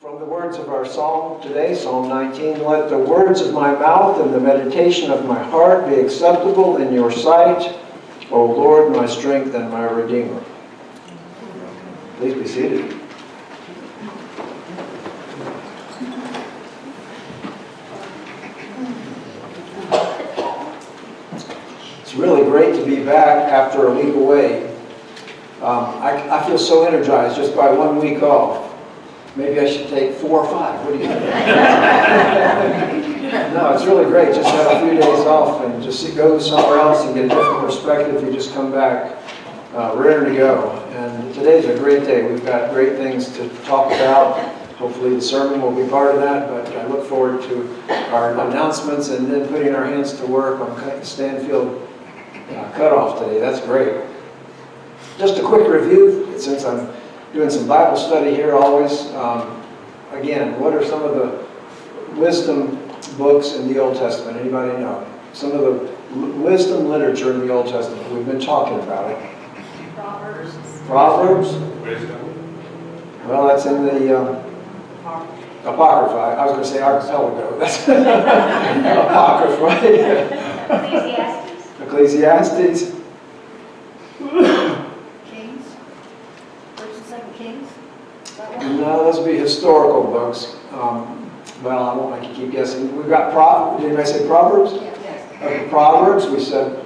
From the words of our psalm today, Psalm 19, let the words of my mouth and the meditation of my heart be acceptable in your sight, O Lord, my strength and my Redeemer. Please be seated. It's really great to be back after a week away. I feel so energized just by 1 week off. Maybe I should take 4 or 5. What do you think? No, it's really great. Just have a few days off and just go somewhere else and get a different perspective. You just come back ready to go. And today's a great day. We've got great things to talk about. Hopefully the sermon will be part of that, but I look forward to our announcements and then putting our hands to work on Stanfield cutoff today. That's great. Just a quick review, since I'm doing some Bible study here always. Again, what are some of the wisdom books in the Old Testament? Anybody know? Some of the wisdom literature in the Old Testament. We've been talking about it. Proverbs. Proverbs? Wisdom. Well, that's in the Apocrypha. I was going to say archipelago. That's Apocrypha. Ecclesiastes. Ecclesiastes. Kings. First and Second Kings. No, those would be historical books. Well, I won't make you keep guessing. We've got Proverbs. Did anybody say Proverbs? Yes. Okay, Proverbs, we said.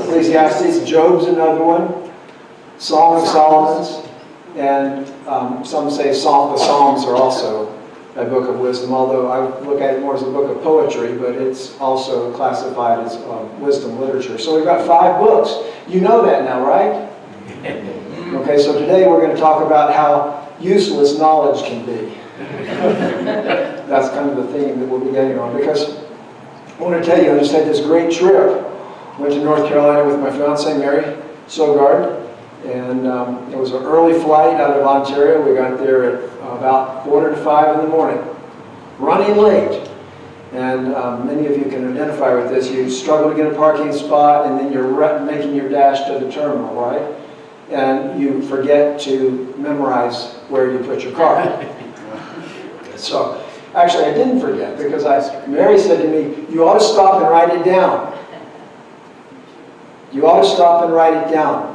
Ecclesiastes. Job's another one. Song of Solomon's. And some say the Psalms are also a book of wisdom, although I look at it more as a book of poetry, but it's also classified as wisdom literature. So we've got 5 books. You know that now, right? Okay, so today we're going to talk about how useless knowledge can be. That's kind of the theme that we'll be getting on, because I want to tell you, I just had this great trip. Went to North Carolina with my fiancée, Mary Sogard, and it was an early flight out of Ontario. We got there at about 4:45 in the morning, running late. And many of you can identify with this. You struggle to get a parking spot, and then you're making your dash to the terminal, right? And you forget to memorize where you put your car. So, actually, I didn't forget, because Mary said to me, you ought to stop and write it down. You ought to stop and write it down.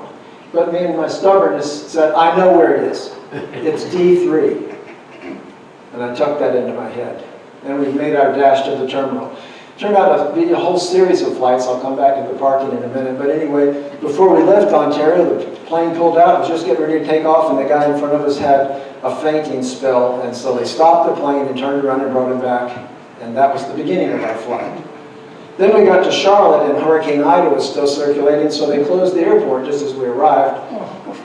But me and my stubbornness said, I know where it is. It's D3. And I tucked that into my head. And we made our dash to the terminal. Turned out to be a whole series of flights. I'll come back to the parking in a minute. But anyway, before we left Ontario, the plane pulled out. It was just getting ready to take off, and the guy in front of us had a fainting spell. And so they stopped the plane and turned around and brought him back. And that was the beginning of our flight. Then we got to Charlotte, and Hurricane Ida was still circulating, so they closed the airport just as we arrived.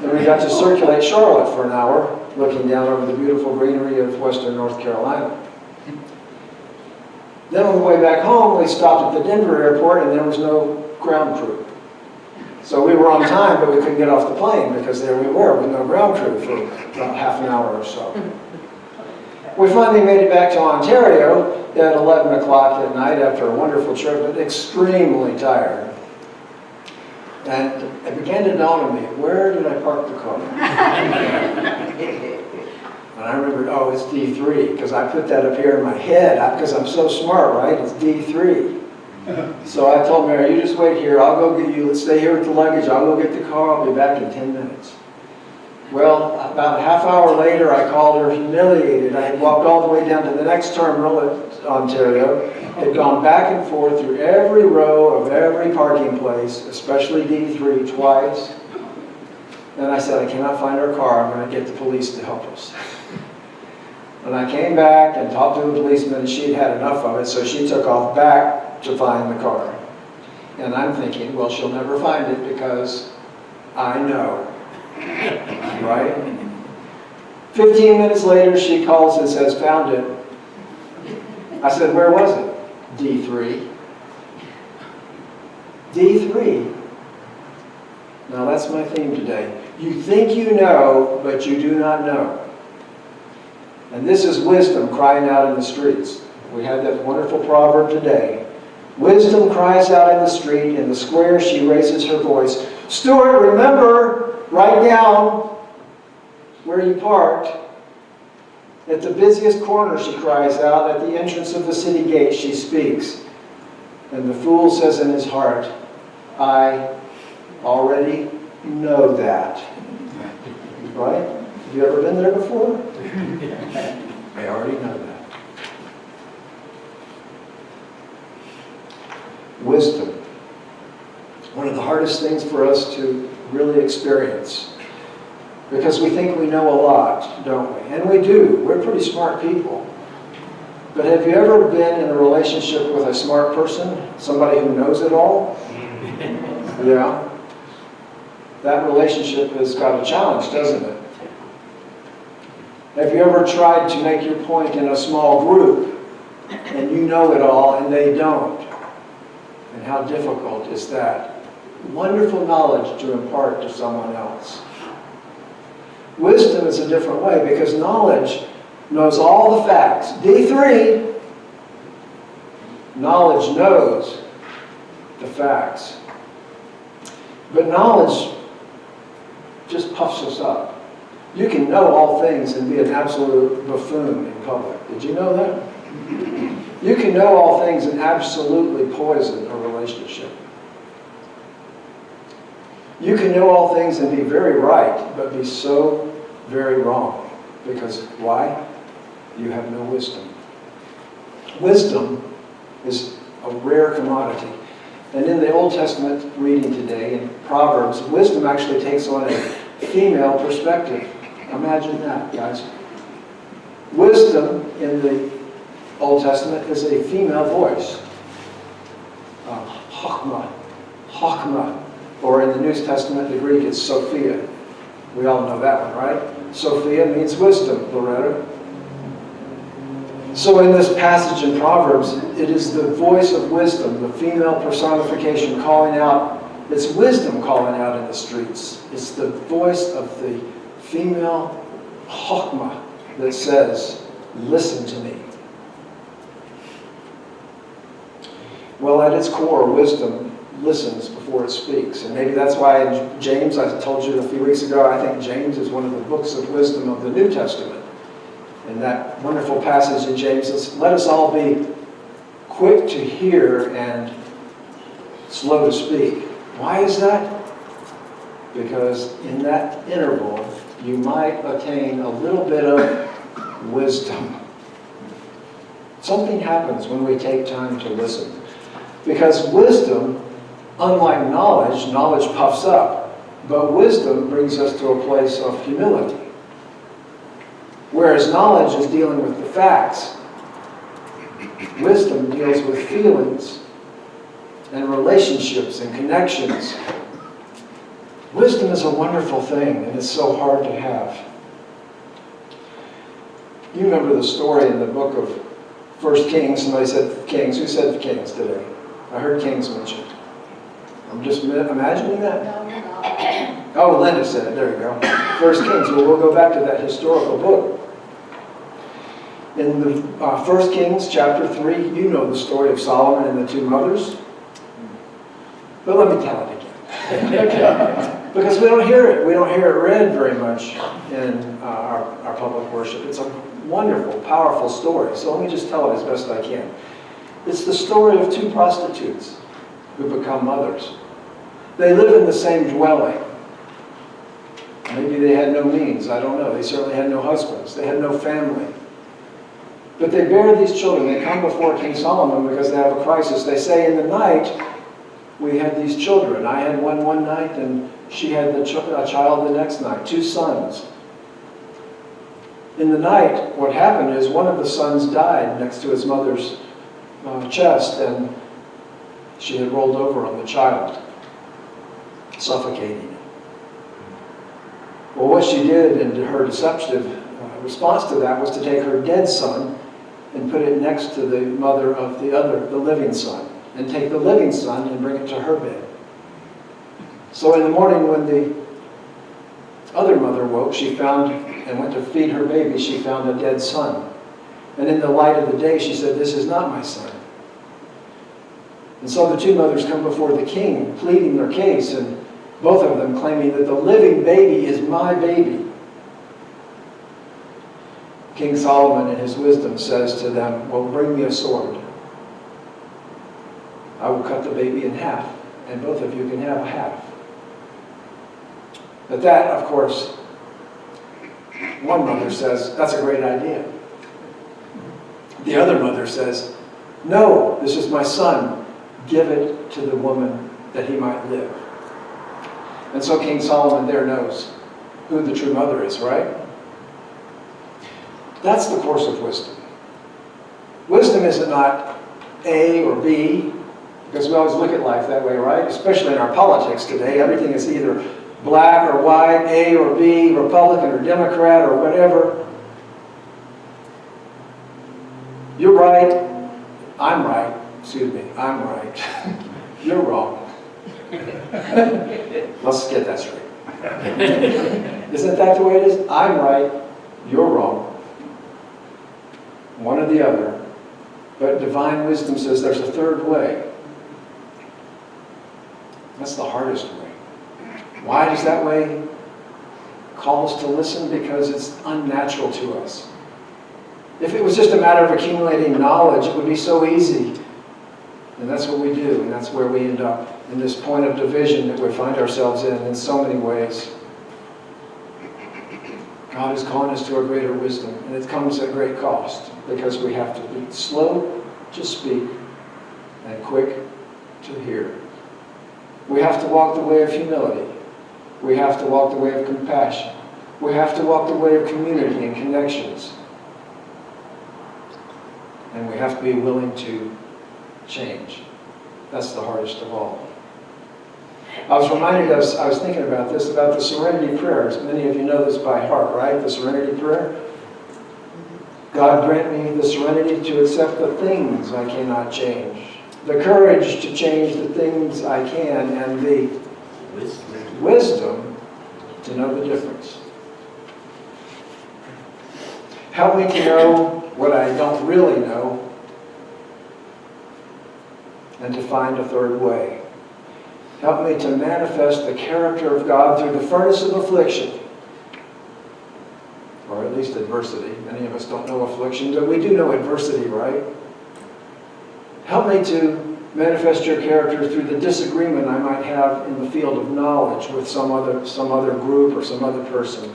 And we got to circulate Charlotte for an hour, looking down over the beautiful greenery of western North Carolina. Then on the way back home, we stopped at the Denver airport, and there was no ground crew. So we were on time, but we couldn't get off the plane, because there we were with no ground crew for about half an hour or so. We finally made it back to Ontario at 11 o'clock at night after a wonderful trip, but extremely tired. And it began to dawn on me, where did I park the car? And I remembered, oh, it's D3, because I put that up here in my head, because I'm so smart, right? It's D3. So I told Mary, you just wait here, I'll go get you, let's stay here with the luggage, I'll go get the car, I'll be back in 10 minutes. Well, about a half hour later, I called her humiliated. I had walked all the way down to the next terminal at Ontario, had gone back and forth through every row of every parking place, especially D3, twice. And I said, I cannot find our car. I'm going to get the police to help us. And I came back and talked to a policeman, and she'd had enough of it, so she took off back to find the car. And I'm thinking, well, she'll never find it because I know. Right? 15 minutes later, she calls and says, found it. I said, where was it? D3. D3. Now that's my theme today. You think you know, but you do not know. And this is wisdom crying out in the streets. We had that wonderful proverb today. Wisdom cries out in the street. In the square, she raises her voice. Stuart, remember, write down where you parked. At the busiest corner she cries out, at the entrance of the city gate she speaks. And the fool says in his heart, I already know that. Right? Have you ever been there before? I already know that. Wisdom. One of the hardest things for us to really experience. Because we think we know a lot, don't we? And we do. We're pretty smart people. But have you ever been in a relationship with a smart person? Somebody who knows it all? Yeah. That relationship has got a challenge, doesn't it? Have you ever tried to make your point in a small group and you know it all and they don't? And how difficult is that? Wonderful knowledge to impart to someone else. Wisdom is a different way because knowledge knows all the facts. D3, knowledge knows the facts. But knowledge just puffs us up. You can know all things and be an absolute buffoon in public. Did you know that? You can know all things and absolutely poison a relationship. You can know all things and be very right, but be so very wrong. Because why? You have no wisdom. Wisdom is a rare commodity. And in the Old Testament reading today, in Proverbs, wisdom actually takes on a female perspective. Imagine that, guys. Wisdom in the Old Testament is a female voice. Chokmah. Or in the New Testament, the Greek is Sophia. We all know that one, right? Sophia means wisdom, Loretta. So in this passage in Proverbs, it is the voice of wisdom, the female personification calling out. It's wisdom calling out in the streets. It's the voice of the female chokmah that says, listen to me. Well, at its core, wisdom listens before it speaks. And maybe that's why in James, I told you a few weeks ago, I think James is one of the books of wisdom of the New Testament. And that wonderful passage in James says, let us all be quick to hear and slow to speak. Why is that? Because in that interval, you might attain a little bit of wisdom. Something happens when we take time to listen. Because wisdom, unlike knowledge, knowledge puffs up, but wisdom brings us to a place of humility. Whereas knowledge is dealing with the facts, wisdom deals with feelings and relationships and connections. Wisdom is a wonderful thing, and it's so hard to have. You remember the story in the book of 1 Kings. Somebody said Kings. Who said Kings today? I heard Kings mentioned. I'm just imagining that. No, you're not. Oh, Linda said it. There you go. 1 Kings. Well, we'll go back to that historical book. In the 1 Kings chapter 3, you know the story of Solomon and the two mothers. But let me tell it again. Because we don't hear it. We don't hear it read very much in our public worship. It's a wonderful, powerful story. So let me just tell it as best I can. It's the story of two prostitutes who become mothers. They live in the same dwelling. Maybe they had no means. I don't know. They certainly had no husbands. They had no family. But they bear these children. They come before King Solomon because they have a crisis. They say, in the night, we had these children. I had one night, and she had a child the next night, 2 sons. In the night, what happened is one of the sons died next to his mother's chest, and she had rolled over on the child, suffocating it. Well, what she did, and her deceptive response to that, was to take her dead son and put it next to the mother of the living son, and take the living son and bring it to her bed. So in the morning when the other mother woke, she found, and went to feed her baby, she found a dead son. And in the light of the day, she said, this is not my son. And so the two mothers come before the king, pleading their case, and both of them claiming that the living baby is my baby. King Solomon in his wisdom says to them, well, bring me a sword. I will cut the baby in half, and both of you can have a half. But that, of course, one mother says, that's a great idea. The other mother says, no, this is my son. Give it to the woman that he might live. And so King Solomon there knows who the true mother is, right? That's the course of wisdom. Wisdom isn't not A or B, because we always look at life that way, right? Especially in our politics today. Everything is either black or white, A or B, Republican or Democrat or whatever. You're right. I'm right. Excuse me. I'm right. You're wrong. Let's get that straight. Isn't that the way it is? I'm right. You're wrong. One or the other. But divine wisdom says there's a third way. That's the hardest way. Why does that way call us to listen? Because it's unnatural to us. If it was just a matter of accumulating knowledge, it would be so easy. And that's what we do, and that's where we end up, in this point of division that we find ourselves in so many ways. God is calling us to a greater wisdom, and it comes at great cost, because we have to be slow to speak and quick to hear. We have to walk the way of humility. We have to walk the way of compassion. We have to walk the way of community and connections. And we have to be willing to change. That's the hardest of all. I was thinking about this, about the serenity prayers. Many of you know this by heart, right? The serenity prayer. God grant me the serenity to accept the things I cannot change, the courage to change the things I can, and the wisdom to know the difference. Help me to know what I don't really know, and to find a third way. Help me to manifest the character of God through the furnace of affliction, or at least adversity. Many of us don't know affliction, but we do know adversity, right? Help me to manifest your character through the disagreement I might have in the field of knowledge with some other group or some other person.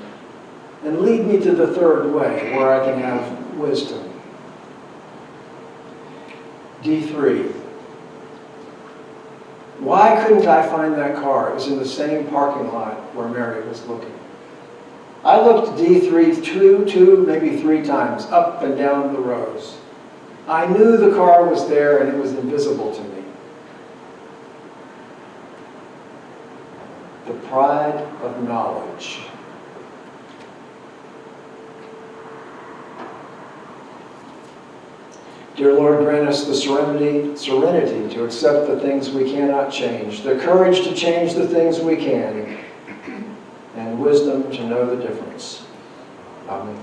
And lead me to the third way, where I can have wisdom. D3. Why couldn't I find that car? It was in the same parking lot where Mary was looking. I looked D3 two, maybe three times, up and down the rows. I knew the car was there and it was invisible to me. The pride of knowledge. Dear Lord, grant us the serenity to accept the things we cannot change, the courage to change the things we can, and wisdom to know the difference. Amen.